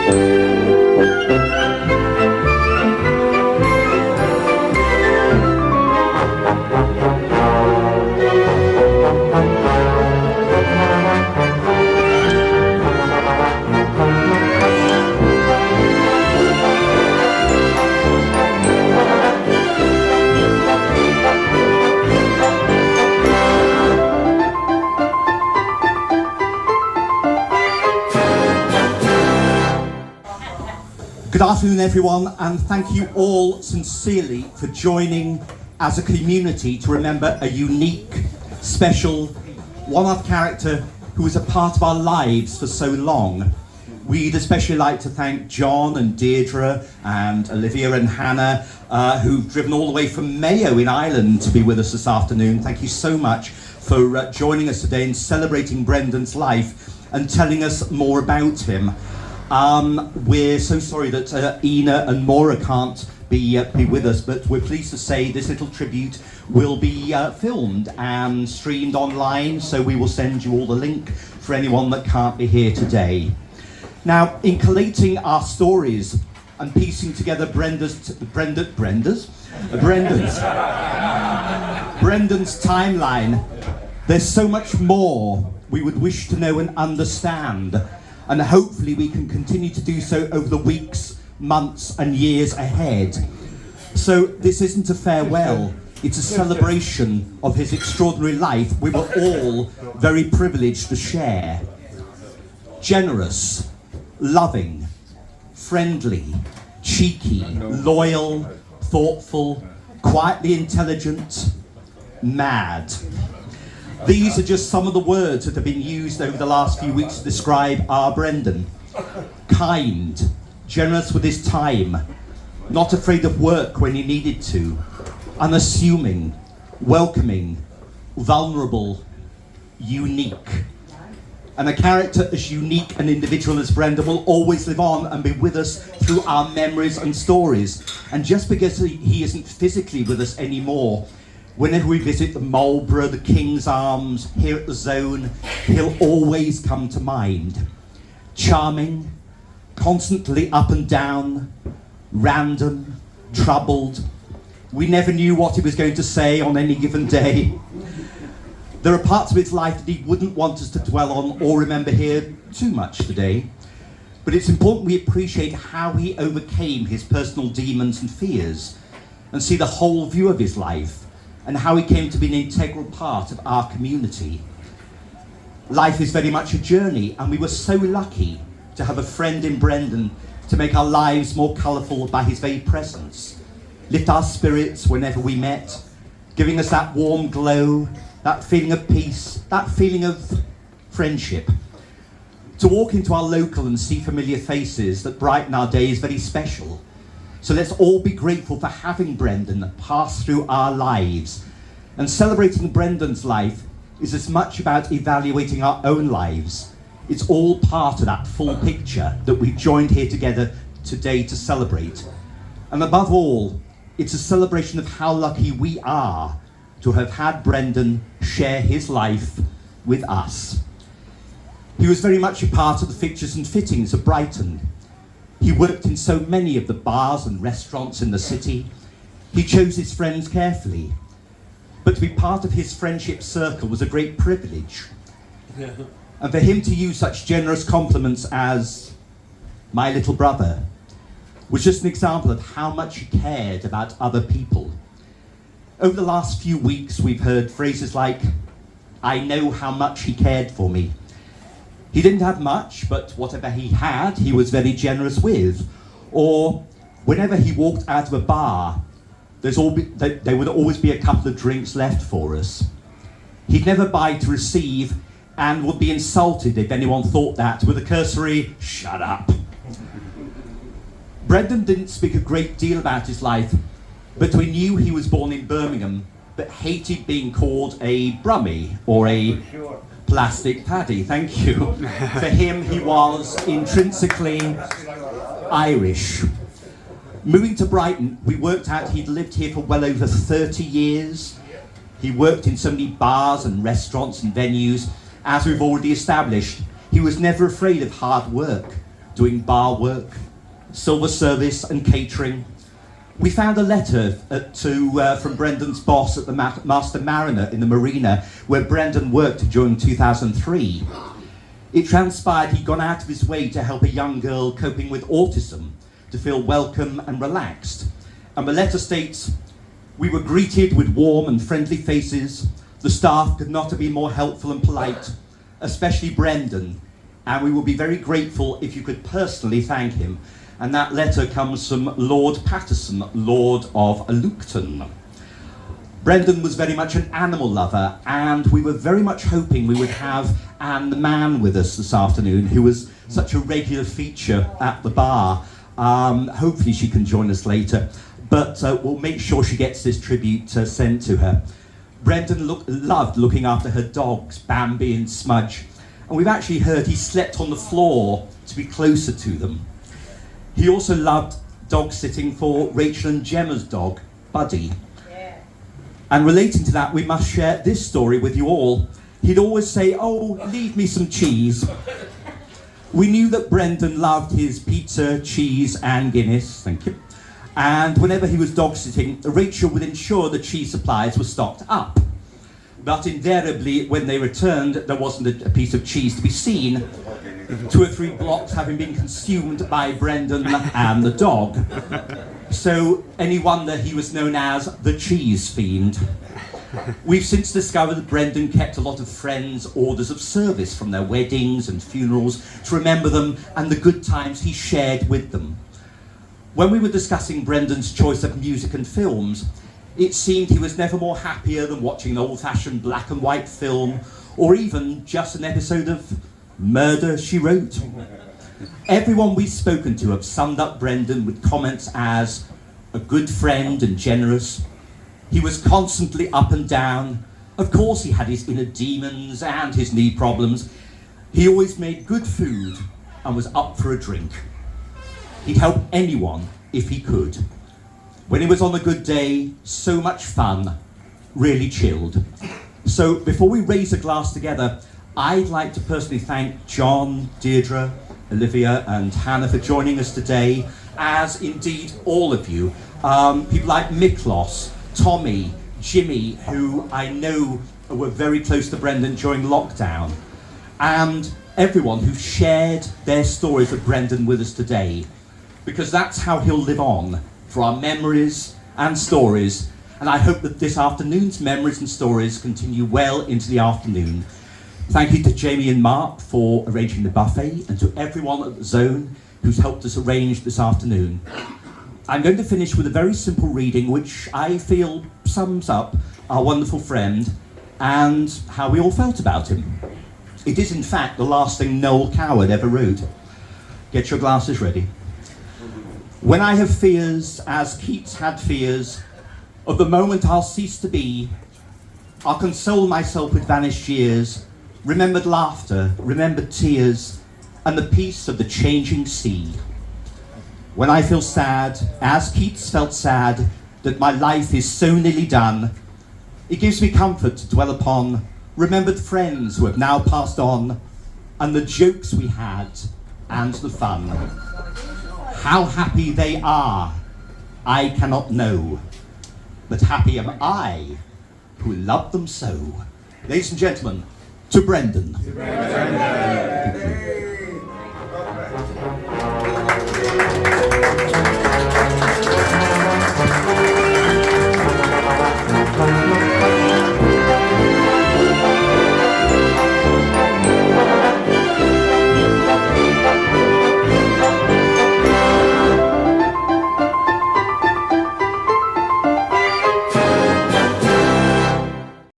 Good afternoon, everyone, and thank you all sincerely for joining as a community to remember a unique, special, one-off character who was a part of our lives for so long. We'd especially like to thank John and Deirdre and Olivia and Hannah, who've driven all the way from Mayo in Ireland to be with us this afternoon. Thank you so much for joining us today and celebrating Brendan's life and telling us more about him. We're so sorry that Ina and Maura can't be with us, but we're pleased to say this little tribute will be filmed and streamed online, so we will send you all the link for anyone that can't be here today. Now, in collating our stories and piecing together Brendan's timeline, there's so much more we would wish to know and understand. And hopefully we can continue to do so over the weeks, months and years ahead. So this isn't a farewell, it's a celebration of his extraordinary life we were all very privileged to share. Generous, loving, friendly, cheeky, loyal, thoughtful, quietly intelligent, mad. These are just some of the words that have been used over the last few weeks to describe our Brendan. Kind, generous with his time, not afraid of work when he needed to, unassuming, welcoming, vulnerable, unique. And a character as unique and individual as Brendan will always live on and be with us through our memories and stories. And just because he isn't physically with us anymore, whenever we visit the Marlborough, the King's Arms, here at the Zone, he'll always come to mind. Charming, constantly up and down, random, troubled. We never knew what he was going to say on any given day. There are parts of his life that he wouldn't want us to dwell on or remember here too much today. But it's important we appreciate how he overcame his personal demons and fears and see the whole view of his life, and how he came to be an integral part of our community. Life is very much a journey, and we were so lucky to have a friend in Brendan to make our lives more colourful by his very presence, lift our spirits whenever we met, giving us that warm glow, that feeling of peace, that feeling of friendship. To walk into our local and see familiar faces that brighten our day is very special. So let's all be grateful for having Brendan pass through our lives. And celebrating Brendan's life is as much about evaluating our own lives. It's all part of that full picture that we've joined here together today to celebrate. And above all, it's a celebration of how lucky we are to have had Brendan share his life with us. He was very much a part of the fixtures and fittings of Brighton. He worked in so many of the bars and restaurants in the city. He chose his friends carefully. But to be part of his friendship circle was a great privilege. Yeah. And for him to use such generous compliments as my little brother was just an example of how much he cared about other people. Over the last few weeks, we've heard phrases like, I know how much he cared for me. He didn't have much, but whatever he had, he was very generous with. Or whenever he walked out of a bar, there would always be a couple of drinks left for us. He'd never buy to receive and would be insulted if anyone thought that with a cursory, shut up. Brendan didn't speak a great deal about his life, but we knew he was born in Birmingham, but hated being called a brummie or a plastic paddy, thank you. For him, he was intrinsically Irish. Moving to Brighton, we worked out he'd lived here for well over 30 years. He worked in so many bars and restaurants and venues. As we've already established, he was never afraid of hard work, doing bar work, silver service and catering. We found a letter from Brendan's boss at the Master Mariner in the marina where Brendan worked during 2003. It transpired he'd gone out of his way to help a young girl coping with autism to feel welcome and relaxed. And the letter states, "We were greeted with warm and friendly faces. The staff could not have been more helpful and polite, especially Brendan, and we will be very grateful if you could personally thank him." And that letter comes from Lord Patterson, Lord of Alukton. Brendan was very much an animal lover, and we were very much hoping we would have Anne the man with us this afternoon, who was such a regular feature at the bar. Hopefully she can join us later, but we'll make sure she gets this tribute sent to her. Brendan loved looking after her dogs, Bambi and Smudge, and we've actually heard he slept on the floor to be closer to them. He also loved dog sitting for Rachel and Gemma's dog, Buddy. Yeah. And relating to that, we must share this story with you all. He'd always say, "Oh, leave me some cheese." We knew that Brendan loved his pizza, cheese and Guinness, thank you. And whenever he was dog sitting, Rachel would ensure the cheese supplies were stocked up. But invariably, when they returned, there wasn't a piece of cheese to be seen, 2 or 3 blocks having been consumed by Brendan and the dog. So any wonder he was known as the cheese fiend. We've since discovered that Brendan kept a lot of friends' orders of service from their weddings and funerals to remember them and the good times he shared with them. When we were discussing Brendan's choice of music and films, it seemed he was never more happier than watching an old-fashioned black and white film, or even just an episode of Murder, She Wrote. Everyone we've spoken to have summed up Brendan with comments as a good friend and generous. He was constantly up and down. Of course he had his inner demons and his knee problems. He always made good food and was up for a drink. He'd help anyone if he could. When he was on a good day, so much fun, really chilled. So before we raise a glass together, I'd like to personally thank John, Deirdre, Olivia and Hannah for joining us today, as indeed all of you. People like Miklos, Tommy, Jimmy, who I know were very close to Brendan during lockdown, and everyone who shared their stories of Brendan with us today, because that's how he'll live on, for our memories and stories, and I hope that this afternoon's memories and stories continue well into the afternoon. Thank you to Jamie and Mark for arranging the buffet, and to everyone at the Zone who's helped us arrange this afternoon. I'm going to finish with a very simple reading which I feel sums up our wonderful friend and how we all felt about him. It is in fact the last thing Noel Coward ever wrote. Get your glasses ready. When I have fears, as Keats had fears, of the moment I'll cease to be, I'll console myself with vanished years, remembered laughter, remembered tears, and the peace of the changing sea. When I feel sad, as Keats felt sad, that my life is so nearly done, it gives me comfort to dwell upon remembered friends who have now passed on, and the jokes we had, and the fun. How happy they are, I cannot know, but happy am I, who loved them so. Ladies and gentlemen, to Brendan. To Brendan. Thank you.